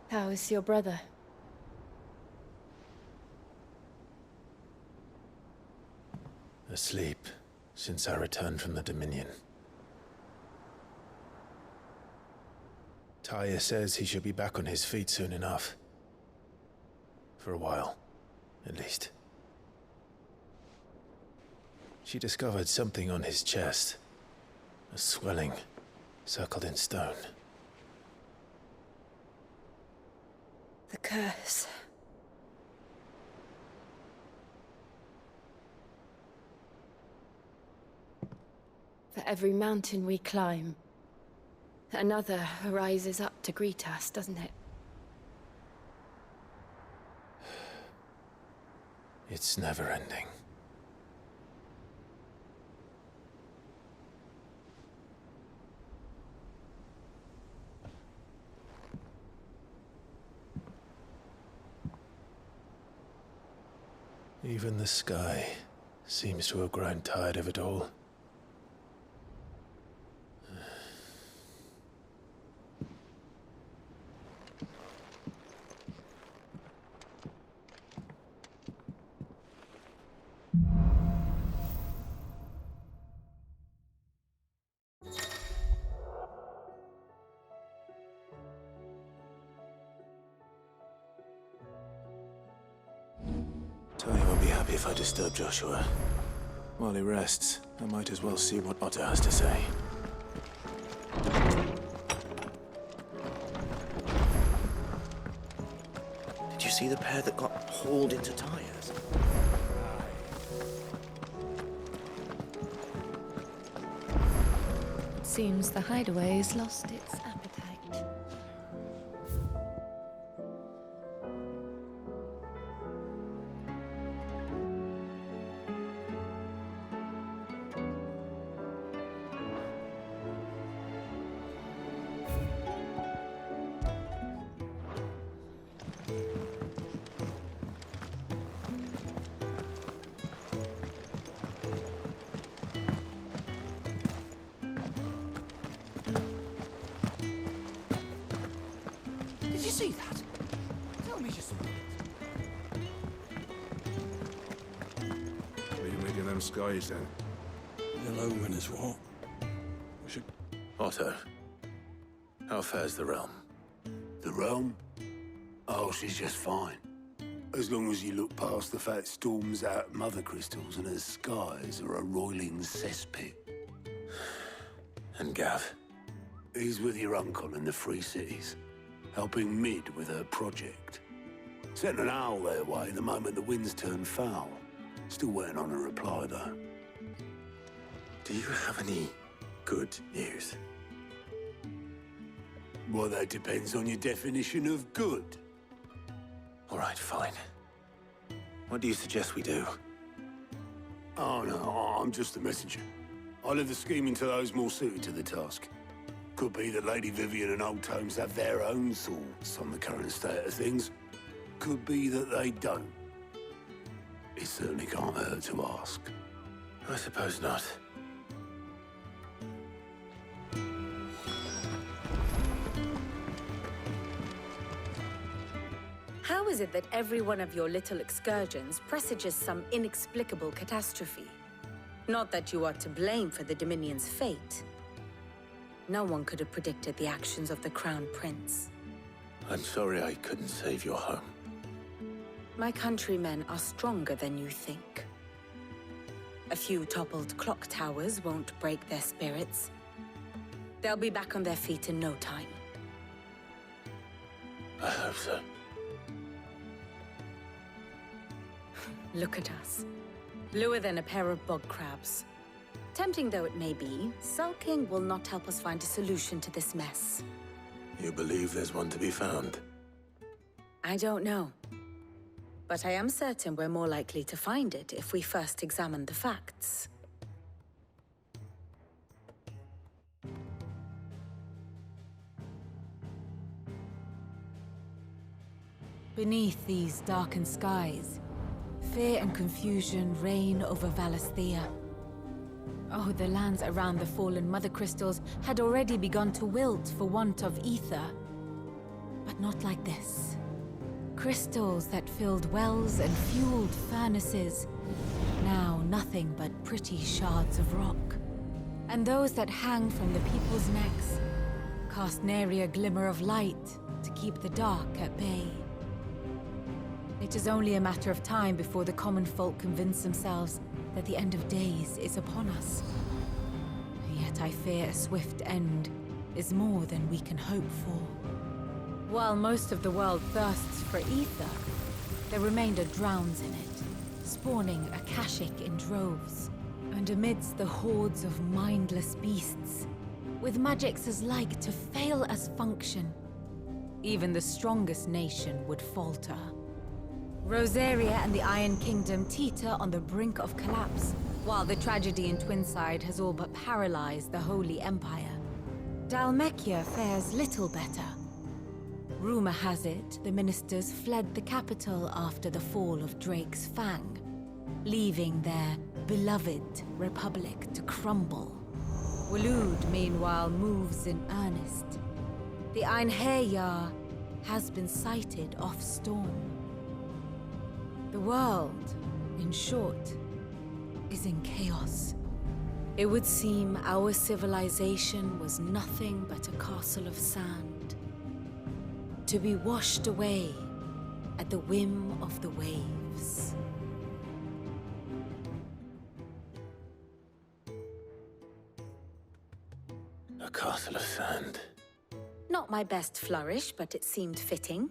How is your brother? Asleep, since I returned from the Dominion. Taya says he should be back on his feet soon enough. For a while, at least. She discovered something on his chest. A swelling, circled in stone. The curse. For every mountain we climb, another rises up to greet us, doesn't it? It's never ending. Even the sky seems to have grown tired of it all. Tony won't be happy if I disturb Joshua. While he rests, I might as well see what Otto has to say. Did you see the pair that got hauled into tires? It seems the hideaway's lost its appetite. Did you see that? Tell me you saw it. What are you making them skies then? Hello, when is what? We should... Otto, how fares the realm? The realm? Oh, she's just fine. As long as you look past the fat storms out mother crystals and her skies are a roiling cesspit. And Gav? He's with your uncle in the Free Cities, helping Mid with her project. Sent an owl their way the moment the winds turned foul. Still waiting on a reply, though. Do you have any good news? Well, that depends on your definition of good. All right, fine. What do you suggest we do? Oh, no, I'm just a messenger. I leave the scheming to those more suited to the task. Could be that Lady Vivian and Old Tomes have their own thoughts on the current state of things. Could be that they don't. It certainly can't hurt to ask. I suppose not. How is it that every one of your little excursions presages some inexplicable catastrophe? Not that you are to blame for the Dominion's fate. No one could have predicted the actions of the Crown Prince. I'm sorry I couldn't save your home. My countrymen are stronger than you think. A few toppled clock towers won't break their spirits. They'll be back on their feet in no time. I hope so. Look at us. Bluer than a pair of bog crabs. Tempting though it may be, sulking will not help us find a solution to this mess. You believe there's one to be found? I don't know. But I am certain we're more likely to find it if we first examine the facts. Beneath these darkened skies, fear and confusion reign over Valisthea. Oh, the lands around the fallen Mother Crystals had already begun to wilt for want of ether. But not like this. Crystals that filled wells and fueled furnaces, now nothing but pretty shards of rock. And those that hang from the people's necks cast nary a glimmer of light to keep the dark at bay. It is only a matter of time before the common folk convince themselves that the end of days is upon us. Yet I fear a swift end is more than we can hope for. While most of the world thirsts for ether, the remainder drowns in it, spawning Akashic in droves. And amidst the hordes of mindless beasts, with magics as like to fail as function, even the strongest nation would falter. Rosaria and the Iron Kingdom teeter on the brink of collapse, while the tragedy in Twinside has all but paralyzed the Holy Empire. Dhalmekia fares little better. Rumor has it the ministers fled the capital after the fall of Drake's Fang, leaving their beloved republic to crumble. Waloed, meanwhile, moves in earnest. The Einherjar has been sighted off Storm. The world, in short, is in chaos. It would seem our civilization was nothing but a castle of sand, to be washed away at the whim of the waves. A castle of sand. Not my best flourish, but it seemed fitting.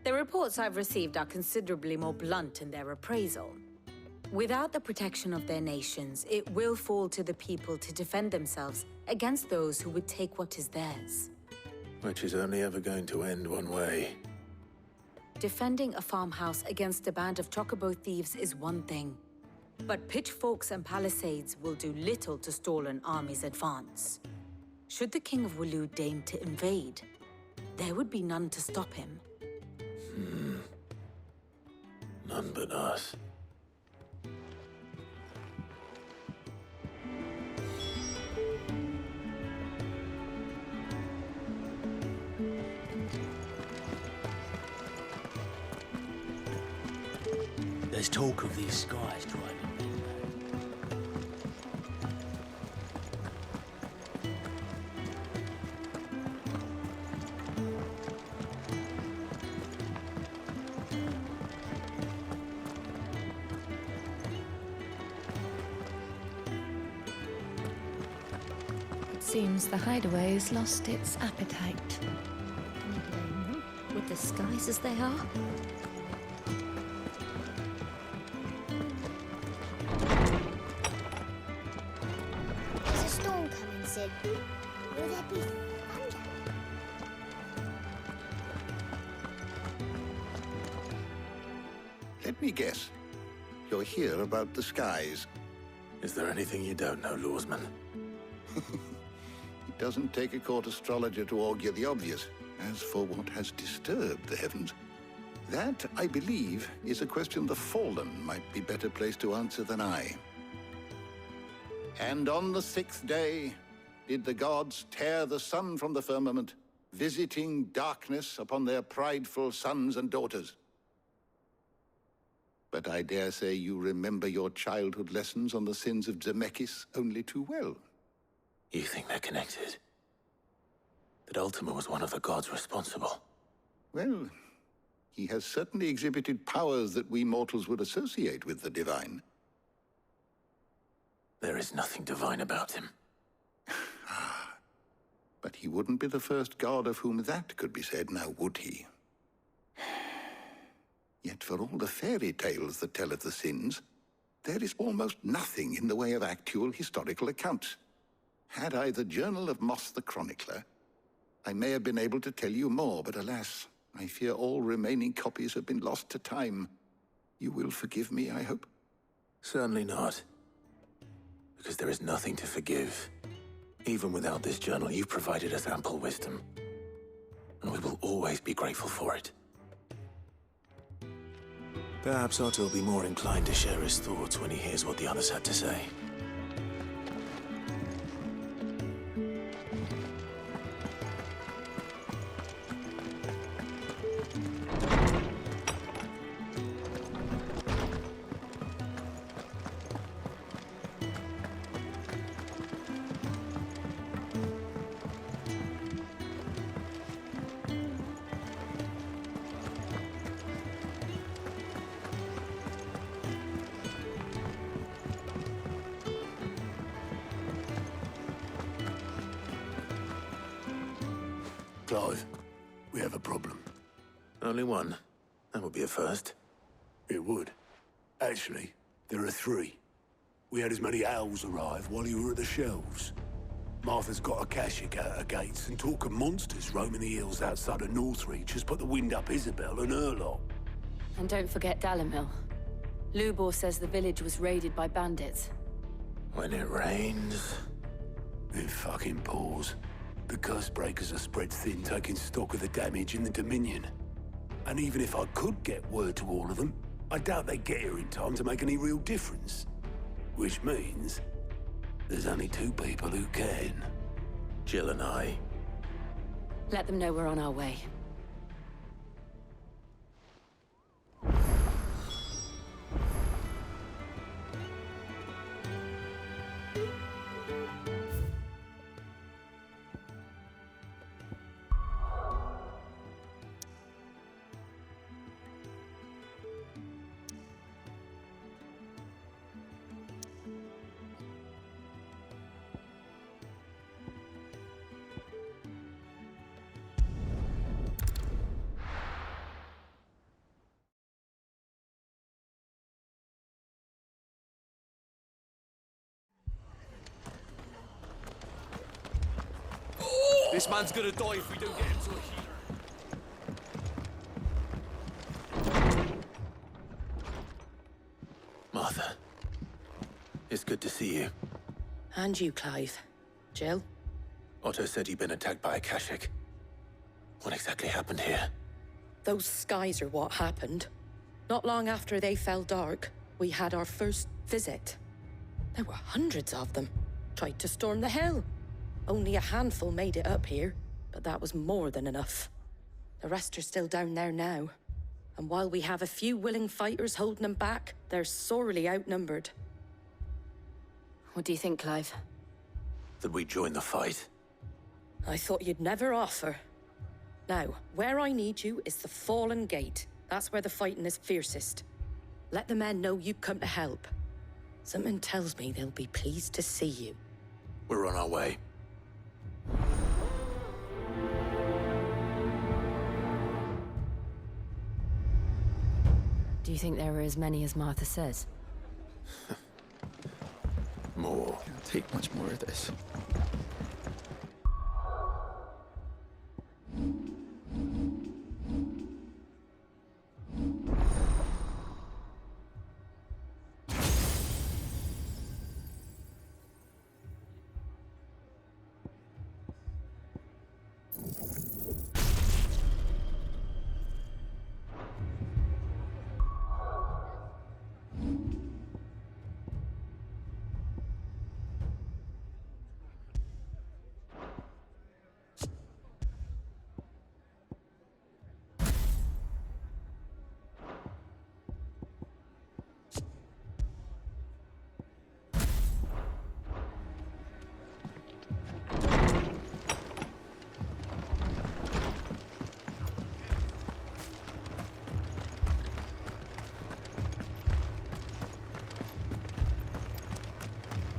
The reports I've received are considerably more blunt in their appraisal. Without the protection of their nations, it will fall to the people to defend themselves against those who would take what is theirs. Which is only ever going to end one way. Defending a farmhouse against a band of chocobo thieves is one thing, but pitchforks and palisades will do little to stall an army's advance. Should the King of Waloed deign to invade, there would be none to stop him. None but us. There's talk of these skies driving me mad. It seems the hideaway has lost its appetite. With the skies as they are? There's a storm coming, Sid. Will there be thunder? Let me guess. You're here about the skies. Is there anything you don't know, Lawsman? It doesn't take a court astrologer to augur the obvious. As for what has disturbed the heavens, that, I believe, is a question the Fallen might be better placed to answer than I. And on the 6th day did the gods tear the sun from the firmament, visiting darkness upon their prideful sons and daughters. But I dare say you remember your childhood lessons on the sins of Zemeckis only too well. You think they're connected? That Ultima was one of the gods responsible? Well, he has certainly exhibited powers that we mortals would associate with the divine. There is nothing divine about him. But he wouldn't be the first god of whom that could be said, now would he? Yet for all the fairy tales that tell of the sins, there is almost nothing in the way of actual historical accounts. Had I the Journal of Moss the Chronicler, I may have been able to tell you more, but alas, I fear all remaining copies have been lost to time. You will forgive me, I hope? Certainly not. Because there is nothing to forgive. Even without this journal, you provided us ample wisdom. And we will always be grateful for it. Perhaps Otto will be more inclined to share his thoughts when he hears what the others had to say. Clive, we have a problem. Only one. That would be a first. It would. Actually, there are three. We had as many owls arrive while you were at the shelves. Martha's got a Akashic at her gates, and talk of monsters roaming the hills outside of Northreach has put the wind up Isabel and her lot. And don't forget Dalimil. Lubor says the village was raided by bandits. When it rains... It fucking pours. The curse breakers are spread thin, taking stock of the damage in the Dominion. And even if I could get word to all of them, I doubt they'd get here in time to make any real difference. Which means... there's only two people who can. Jill and I. Let them know we're on our way. This man's gonna die if we don't get him to a healer. Martha. It's good to see you. And you, Clive. Jill? Otto said you'd been attacked by Akashic. What exactly happened here? Those skies are what happened. Not long after they fell dark, we had our first visit. There were hundreds of them. Tried to storm the hill. Only a handful made it up here, but that was more than enough. The rest are still down there now. And while we have a few willing fighters holding them back, they're sorely outnumbered. What do you think, Clive? That we join the fight? I thought you'd never offer. Now, where I need you is the Fallen Gate. That's where the fighting is fiercest. Let the men know you've come to help. Something tells me they'll be pleased to see you. We're on our way. Do you think there are as many as Martha says? More. Can't take much more of this.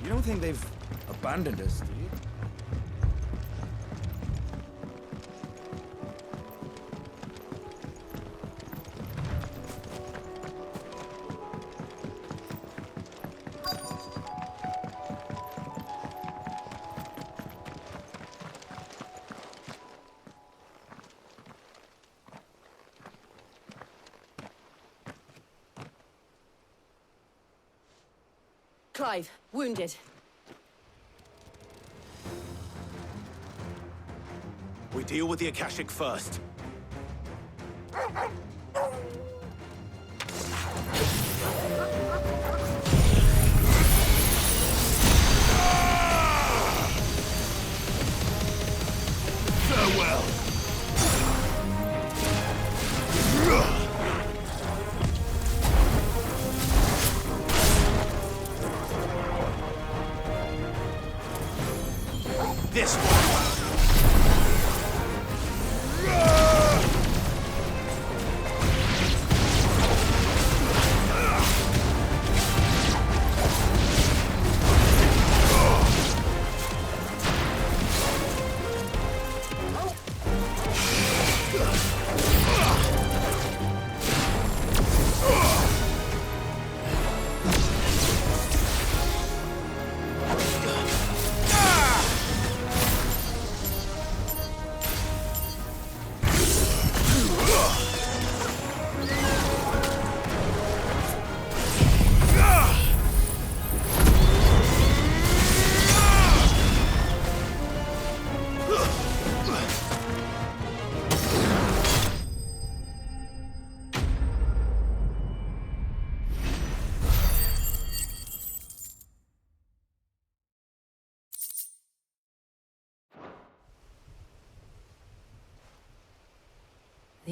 You don't think they've abandoned us, do you? Clive, wounded. We deal with the Akashic first. Farewell. This one!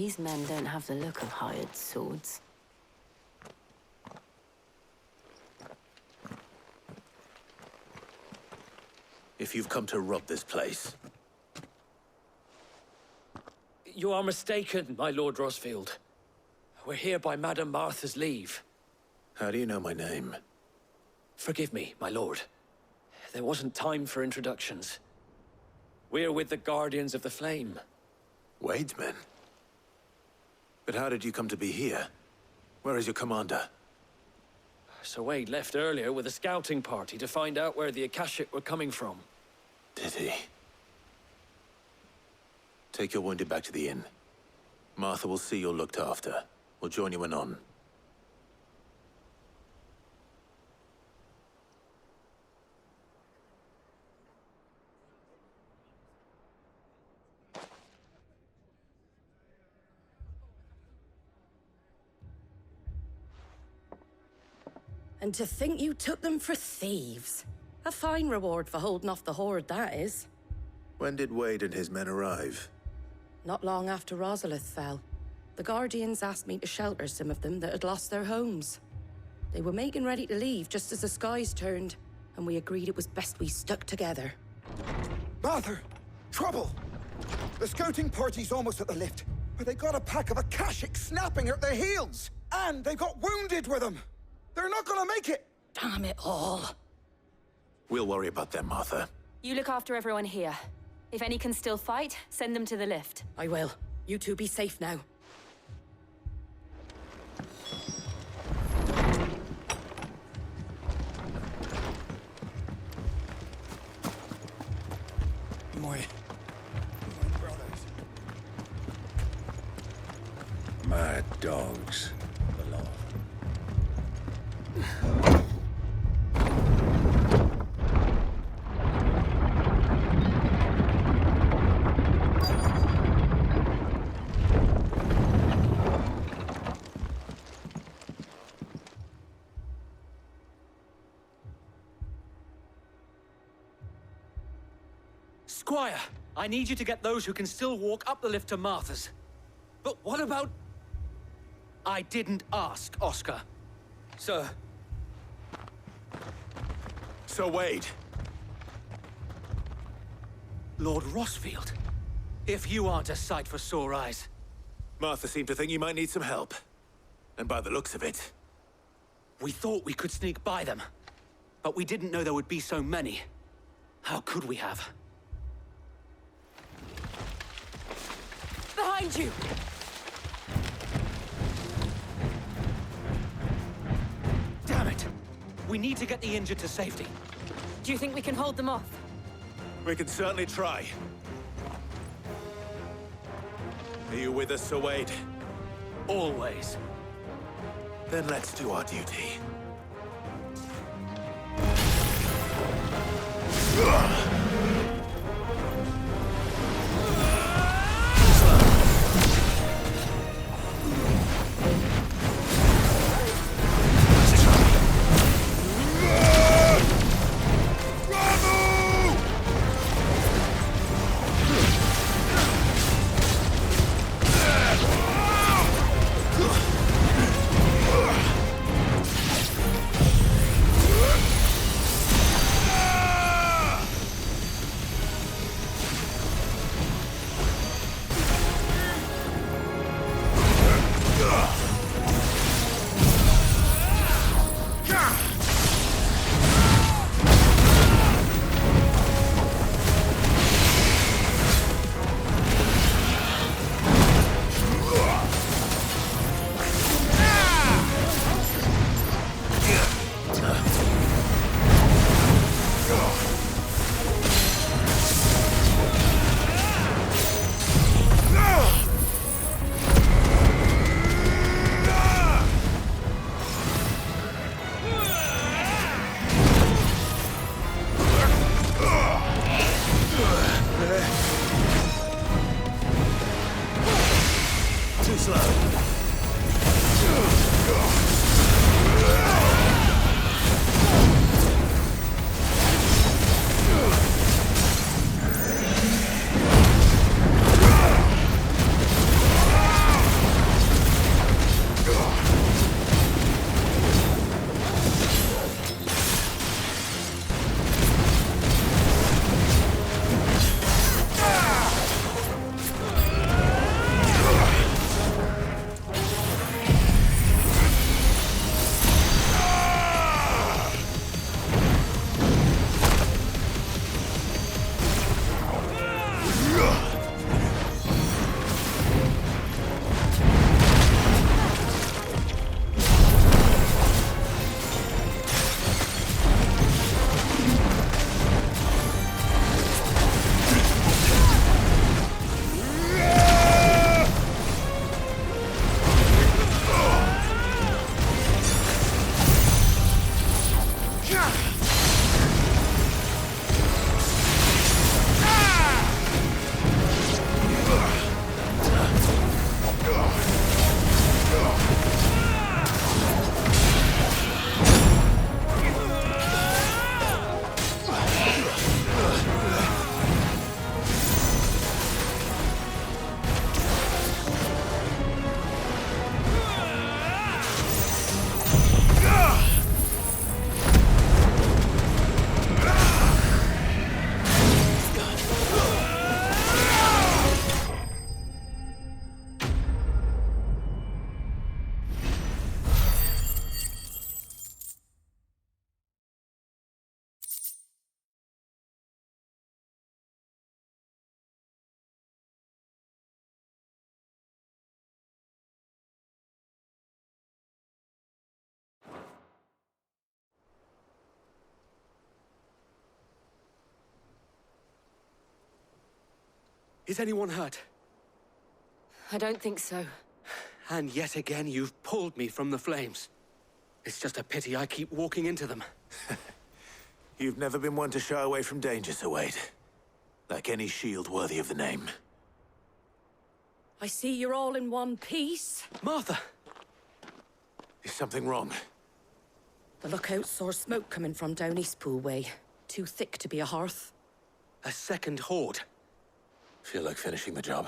These men don't have the look of hired swords. If you've come to rob this place, You are mistaken, my Lord Rosfield. We're here by Madame Martha's leave. how do you know my name? Forgive me, my lord. There wasn't time for introductions. We're with the Guardians of the Flame. Wade's men? But how did you come to be here? Where is your commander? Sir Wade left earlier with a scouting party to find out where the Akashic were coming from. Did he? Take your wounded back to the inn. Martha will see you're looked after. We'll join you anon. And to think you took them for thieves. A fine reward for holding off the horde, that is. When did Wade and his men arrive? Not long after Rosalith fell. The Guardians asked me to shelter some of them that had lost their homes. They were making ready to leave just as the skies turned, and we agreed it was best we stuck together. Martha! Trouble! The scouting party's almost at the lift, but they got a pack of Akashic snapping at their heels! And they got wounded with them! They're not gonna make it! Damn it all. We'll worry about them, Martha. You look after everyone here. If any can still fight, send them to the lift. I will. You two be safe now. My brothers. Mad dogs. The law. Squire, I need you to get those who can still walk up the lift to Martha's. But what about... I didn't ask, Oscar. Sir. Sir Wade! Lord Rosfield. If you aren't a sight for sore eyes. Martha seemed to think you might need some help. And by the looks of it... We thought we could sneak by them. But we didn't know there would be so many. How could we have? Behind you! Damn it! We need to get the injured to safety. Do you think we can hold them off? We can certainly try. Are you with us, Sir Wade? Always. Then let's do our duty. Is anyone hurt? I don't think so. And yet again, you've pulled me from the flames. It's just a pity I keep walking into them. You've never been one to shy away from danger, Sir Wade. Like any shield worthy of the name. I see you're all in one piece. Martha! Is something wrong? The lookout saw smoke coming from down Eastpool way. Too thick to be a hearth. A second horde. Feel like finishing the job?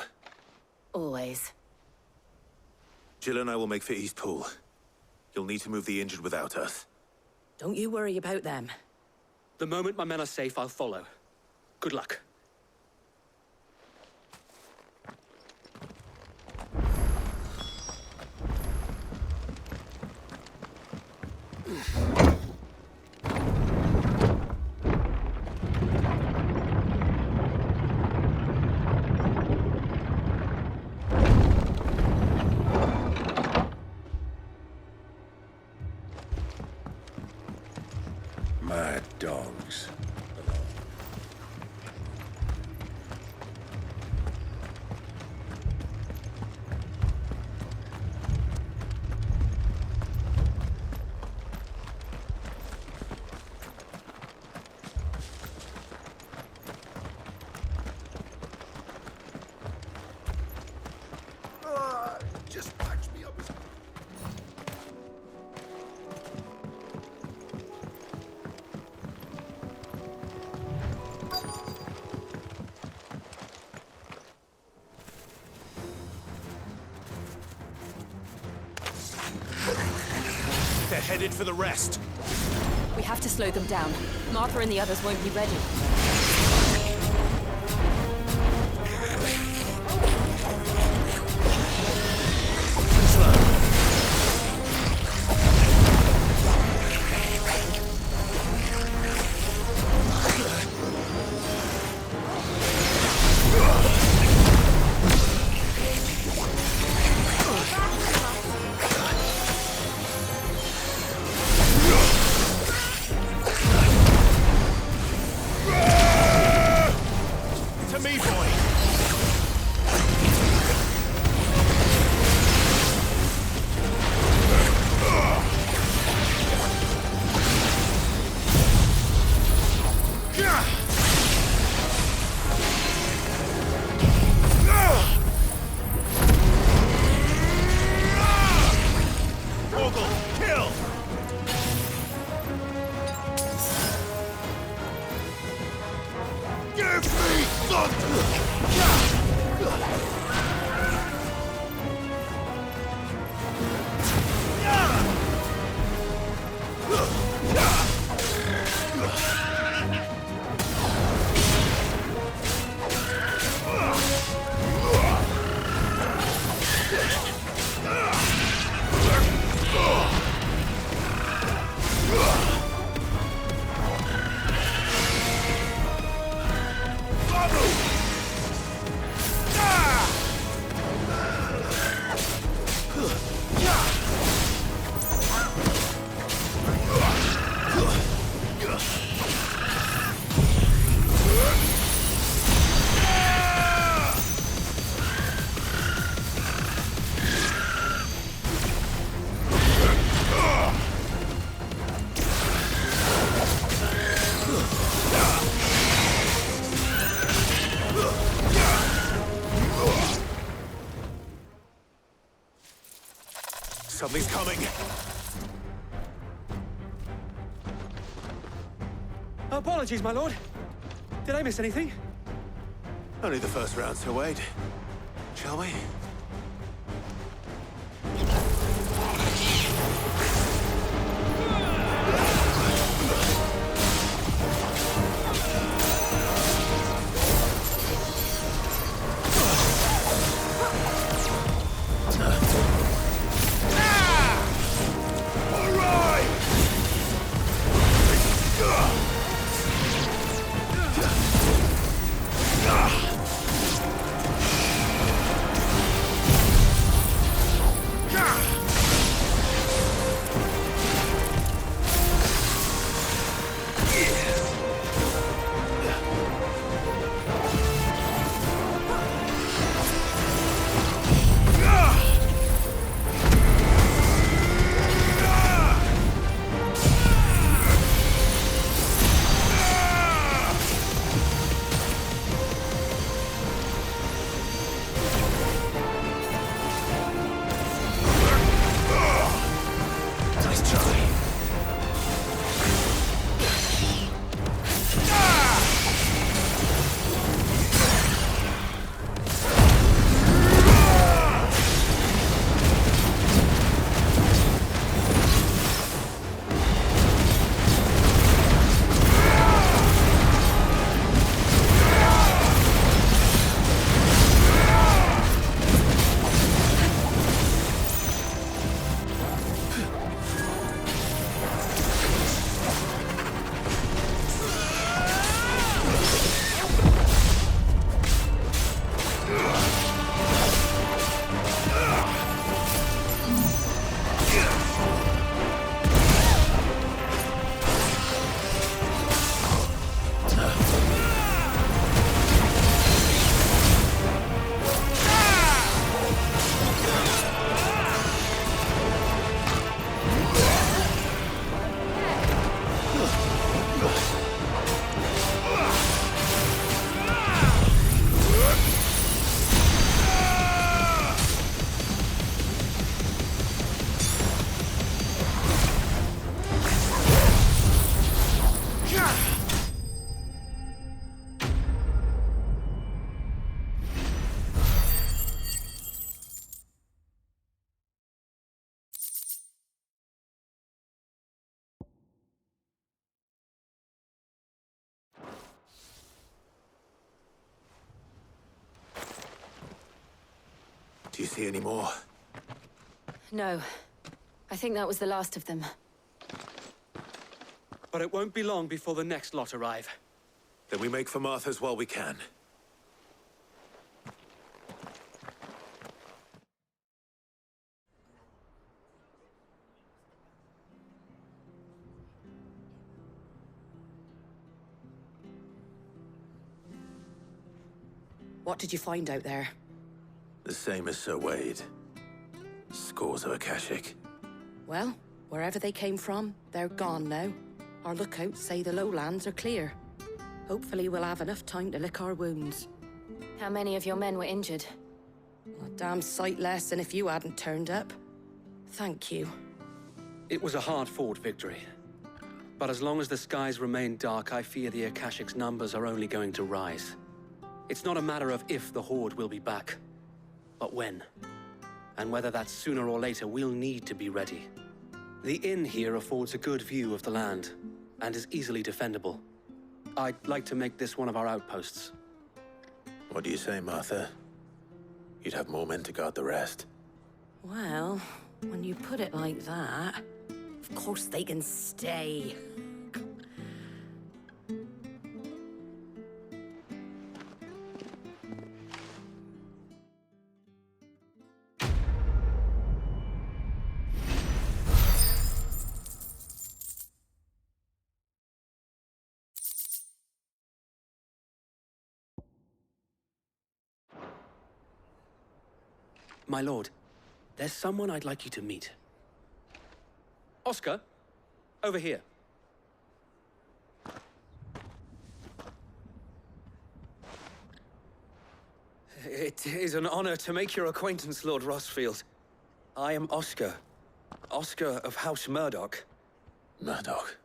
Always. Jill and I will make for Eastpool. You'll need to move the injured without us. Don't you worry about them. The moment my men are safe, I'll follow. Good luck. Mad dogs. Just patch me up. They're headed for the rest. We have to slow them down. Martha and the others won't be ready. Something's coming. Apologies, my lord. Did I miss anything? Only the first round, Sir Wade. Shall we? Do you see any more? No. I think that was the last of them. But it won't be long before the next lot arrive. Then we make for Martha's while we can. What did you find out there? The same as Sir Wade. Scores of Akashic. Well, wherever they came from, they're gone now. Our lookouts say the lowlands are clear. Hopefully we'll have enough time to lick our wounds. How many of your men were injured? A damn sight less than if you hadn't turned up. Thank you. It was a hard-fought victory. But as long as the skies remain dark, I fear the Akashic's numbers are only going to rise. It's not a matter of if the Horde will be back, but when. And whether that's sooner or later, we'll need to be ready. The inn here affords a good view of the land, and is easily defendable. I'd like to make this one of our outposts. What do you say, Martha? You'd have more men to guard the rest. Well, when you put it like that, of course they can stay. My lord, there's someone I'd like you to meet. Oscar, over here. It is an honor to make your acquaintance, Lord Rossfield. I am Oscar. Oscar of House Murdoch. Murdoch?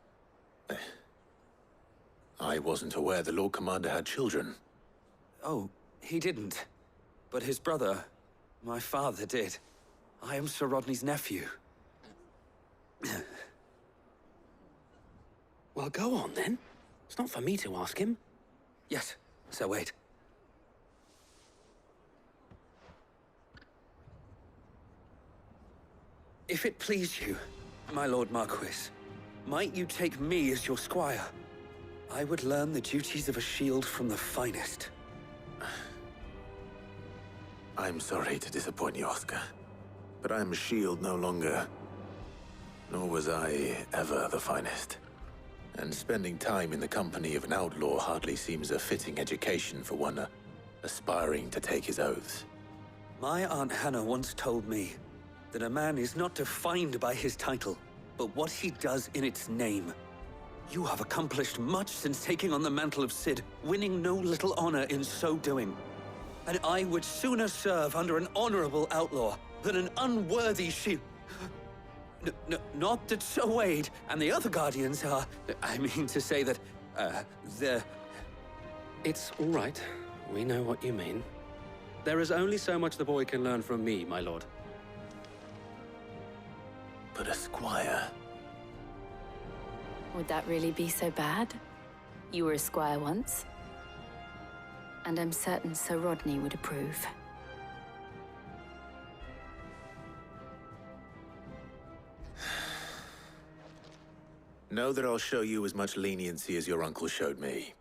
I wasn't aware the Lord Commander had children. Oh, he didn't. But his brother, my father, did. I am Sir Rodney's nephew. Well, go on, then. It's not for me to ask him. Yes, Sir Wade. If it please you, my Lord Marquis, might you take me as your squire? I would learn the duties of a shield from the finest. I'm sorry to disappoint you, Oscar, but I'm a shield no longer. Nor was I ever the finest. And spending time in the company of an outlaw hardly seems a fitting education for one aspiring to take his oaths. My Aunt Hannah once told me that a man is not defined by his title, but what he does in its name. You have accomplished much since taking on the mantle of Cid, winning no little honor in so doing. And I would sooner serve under an honorable outlaw than an unworthy shield. Not that Sir Wade and the other Guardians are... I mean to say that, they're... It's all right. We know what you mean. There is only so much the boy can learn from me, my lord. But a squire... Would that really be so bad? You were a squire once. And I'm certain Sir Rodney would approve. Know that I'll show you as much leniency as your uncle showed me.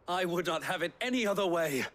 I would not have it any other way.